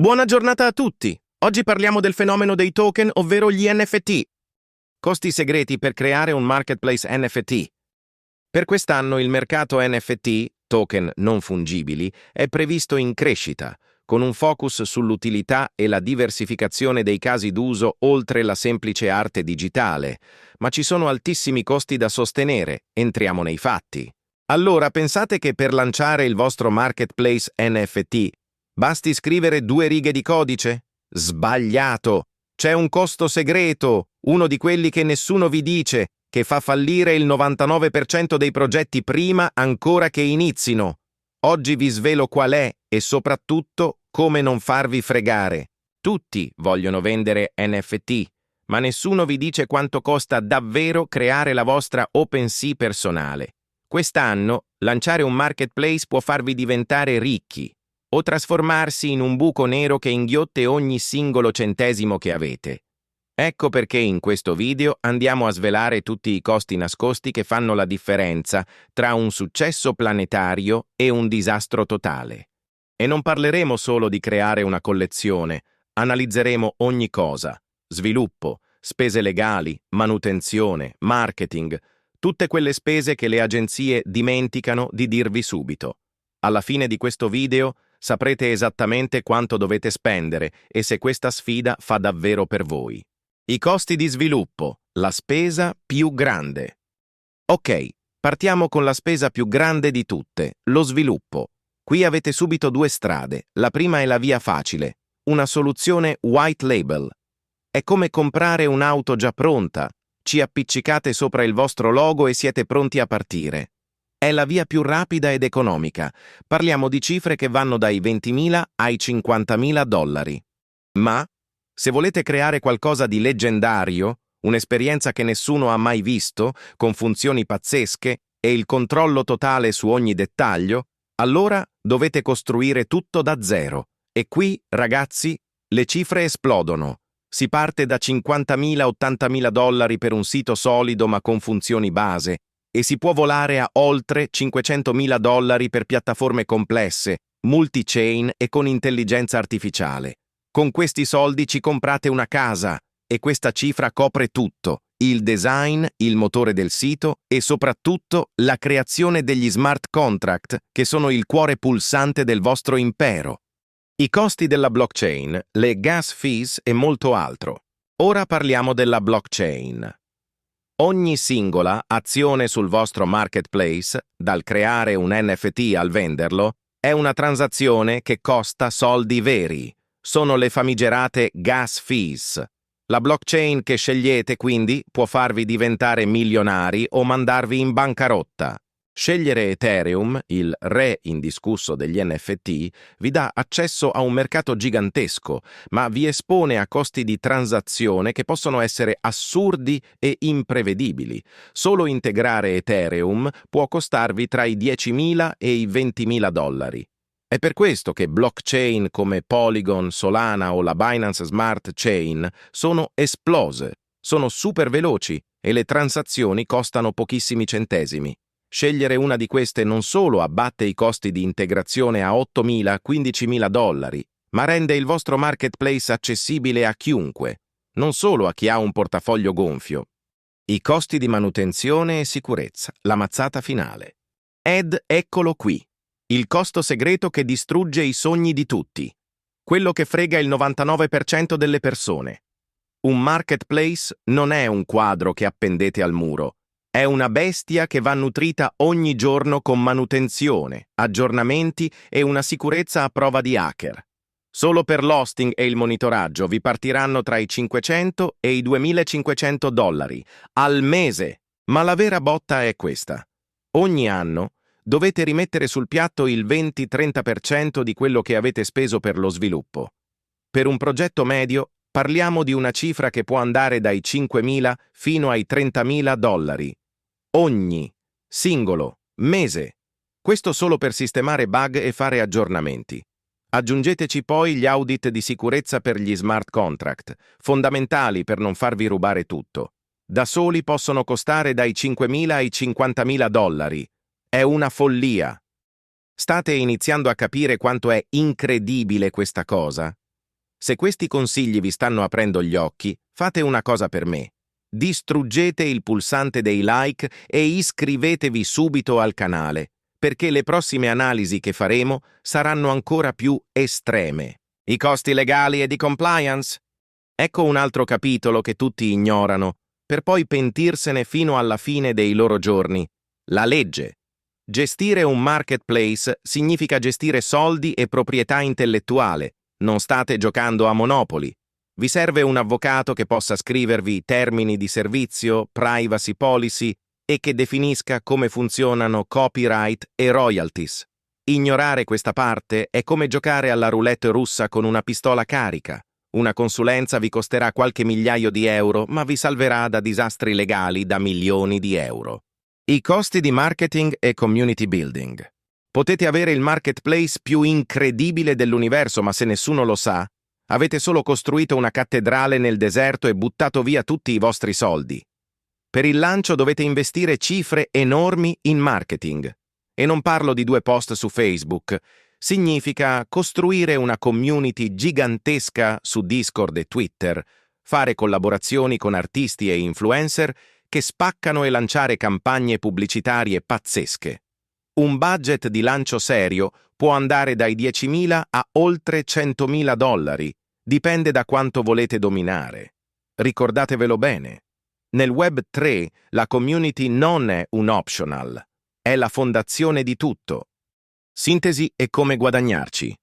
Buona giornata a tutti! Oggi parliamo del fenomeno dei token, ovvero gli NFT. Costi segreti per creare un marketplace NFT. Per quest'anno il mercato NFT, token non fungibili, è previsto in crescita, con un focus sull'utilità e la diversificazione dei casi d'uso oltre la semplice arte digitale. Ma ci sono altissimi costi da sostenere, entriamo nei fatti. Allora, pensate che per lanciare il vostro marketplace NFT basti scrivere 2 righe di codice? Sbagliato! C'è un costo segreto, uno di quelli che nessuno vi dice, che fa fallire il 99% dei progetti prima ancora che inizino. Oggi vi svelo qual è e soprattutto come non farvi fregare. Tutti vogliono vendere NFT, ma nessuno vi dice quanto costa davvero creare la vostra OpenSea personale. Quest'anno, lanciare un marketplace può farvi diventare ricchi o trasformarsi in un buco nero che inghiotte ogni singolo centesimo che avete. Ecco perché in questo video andiamo a svelare tutti i costi nascosti che fanno la differenza tra un successo planetario e un disastro totale. E non parleremo solo di creare una collezione, analizzeremo ogni cosa: sviluppo, spese legali, manutenzione, marketing, tutte quelle spese che le agenzie dimenticano di dirvi subito. Alla fine di questo video saprete esattamente quanto dovete spendere e se questa sfida fa davvero per voi. I costi di sviluppo, la spesa più grande. Ok, partiamo con la spesa più grande di tutte, lo sviluppo. Qui avete subito 2 strade. La prima è la via facile, una soluzione white label. È come comprare un'auto già pronta. Ci appiccicate sopra il vostro logo e siete pronti a partire. È la via più rapida ed economica. Parliamo di cifre che vanno dai 20.000 ai 50.000 dollari. Ma, se volete creare qualcosa di leggendario, un'esperienza che nessuno ha mai visto, con funzioni pazzesche e il controllo totale su ogni dettaglio, allora dovete costruire tutto da zero. E qui, ragazzi, le cifre esplodono. Si parte da 50.000-80.000 dollari per un sito solido ma con funzioni base, e si può volare a oltre 500.000 dollari per piattaforme complesse, multi-chain e con intelligenza artificiale. Con questi soldi ci comprate una casa e questa cifra copre tutto: il design, il motore del sito e soprattutto la creazione degli smart contract che sono il cuore pulsante del vostro impero. I costi della blockchain, le gas fees e molto altro. Ora parliamo della blockchain. Ogni singola azione sul vostro marketplace, dal creare un NFT al venderlo, è una transazione che costa soldi veri. Sono le famigerate gas fees. La blockchain che scegliete, quindi, può farvi diventare milionari o mandarvi in bancarotta. Scegliere Ethereum, il re indiscusso degli NFT, vi dà accesso a un mercato gigantesco, ma vi espone a costi di transazione che possono essere assurdi e imprevedibili. Solo integrare Ethereum può costarvi tra i 10.000 e i 20.000 dollari. È per questo che blockchain come Polygon, Solana o la Binance Smart Chain sono esplose, sono super veloci e le transazioni costano pochissimi centesimi. Scegliere una di queste non solo abbatte i costi di integrazione a 8.000-15.000 dollari, ma rende il vostro marketplace accessibile a chiunque, non solo a chi ha un portafoglio gonfio. I costi di manutenzione e sicurezza, la mazzata finale. Ed eccolo qui, il costo segreto che distrugge i sogni di tutti, quello che frega il 99% delle persone. Un marketplace non è un quadro che appendete al muro. È una bestia che va nutrita ogni giorno con manutenzione, aggiornamenti e una sicurezza a prova di hacker. Solo per l'hosting e il monitoraggio vi partiranno tra i 500 e i 2.500 dollari al mese. Ma la vera botta è questa: ogni anno dovete rimettere sul piatto il 20-30% di quello che avete speso per lo sviluppo. Per un progetto medio parliamo di una cifra che può andare dai 5.000 fino ai 30.000 dollari. Ogni singolo mese. Questo solo per sistemare bug e fare aggiornamenti. Aggiungeteci poi gli audit di sicurezza per gli smart contract, fondamentali per non farvi rubare tutto. Da soli possono costare dai 5.000 ai 50.000 dollari. È una follia. State iniziando a capire quanto è incredibile questa cosa? Se questi consigli vi stanno aprendo gli occhi, fate una cosa per me. Distruggete il pulsante dei like e iscrivetevi subito al canale, perché le prossime analisi che faremo saranno ancora più estreme. I costi legali e di compliance? Ecco un altro capitolo che tutti ignorano, per poi pentirsene fino alla fine dei loro giorni. La legge. Gestire un marketplace significa gestire soldi e proprietà intellettuale. Non state giocando a Monopoli. Vi serve un avvocato che possa scrivervi termini di servizio, privacy policy e che definisca come funzionano copyright e royalties. Ignorare questa parte è come giocare alla roulette russa con una pistola carica. Una consulenza vi costerà qualche migliaio di euro, ma vi salverà da disastri legali da milioni di euro. I costi di marketing e community building. Potete avere il marketplace più incredibile dell'universo, ma se nessuno lo sa, avete solo costruito una cattedrale nel deserto e buttato via tutti i vostri soldi. Per il lancio dovete investire cifre enormi in marketing. E non parlo di 2 post su Facebook. Significa costruire una community gigantesca su Discord e Twitter, fare collaborazioni con artisti e influencer che spaccano e lanciare campagne pubblicitarie pazzesche. Un budget di lancio serio può andare dai 10.000 a oltre 100.000 dollari, dipende da quanto volete dominare. Ricordatevelo bene. Nel Web 3 la community non è un optional, è la fondazione di tutto. Sintesi e come guadagnarci.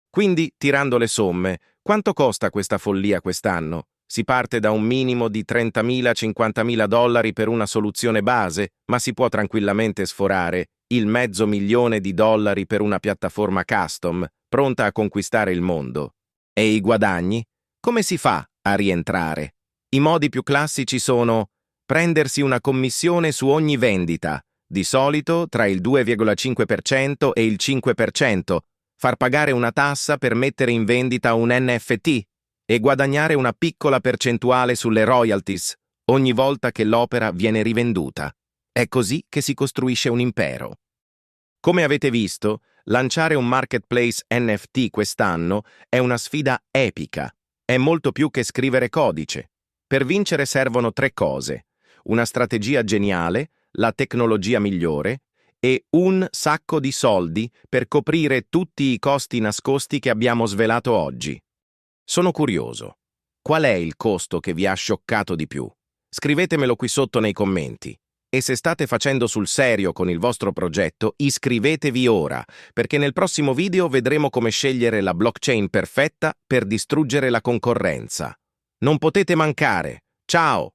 Quindi, tirando le somme, quanto costa questa follia quest'anno? Si parte da un minimo di 30.000-50.000 dollari per una soluzione base, ma si può tranquillamente sforare il $500.000 per una piattaforma custom, pronta a conquistare il mondo. E i guadagni? Come si fa a rientrare? I modi più classici sono prendersi una commissione su ogni vendita, di solito tra il 2,5% e il 5%, far pagare una tassa per mettere in vendita un NFT e guadagnare una piccola percentuale sulle royalties ogni volta che l'opera viene rivenduta. È così che si costruisce un impero. Come avete visto, lanciare un marketplace NFT quest'anno è una sfida epica. È molto più che scrivere codice. Per vincere servono 3 cose: una strategia geniale, la tecnologia migliore e un sacco di soldi per coprire tutti i costi nascosti che abbiamo svelato oggi. Sono curioso. Qual è il costo che vi ha scioccato di più? Scrivetemelo qui sotto nei commenti. E se state facendo sul serio con il vostro progetto, iscrivetevi ora, perché nel prossimo video vedremo come scegliere la blockchain perfetta per distruggere la concorrenza. Non potete mancare. Ciao!